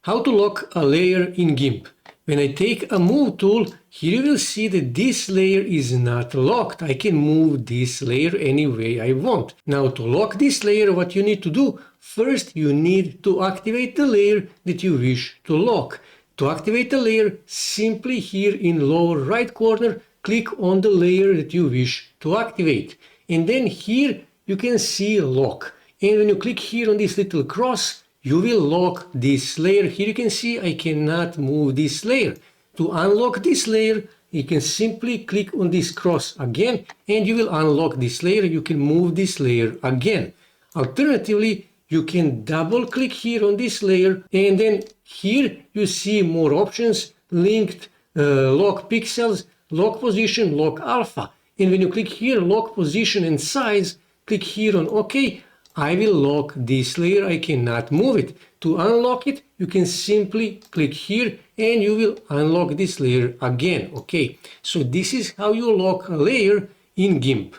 How to lock a layer in Gimp. When I take a move tool, here you will see that this layer is not locked. I can move this layer any way I want. Now to lock this layer, what you need to do, first you need to activate the layer that you wish to lock. To activate the layer, simply here in lower right corner, click on the layer that you wish to activate. And then here you can see lock. And when you click here on this little cross, you will lock this layer. Here you can see I cannot move this layer. To unlock this layer, you can simply click on this cross again and you will unlock this layer. You can move this layer again. Alternatively, you can double click here on this layer and then here you see more options: linked, lock pixels, lock position, lock alpha. And when you click here, lock position and size, click here on OK. I will lock this layer, I cannot move it. To unlock it, you can simply click here and you will unlock this layer again. Okay, so this is how you lock a layer in Gimp.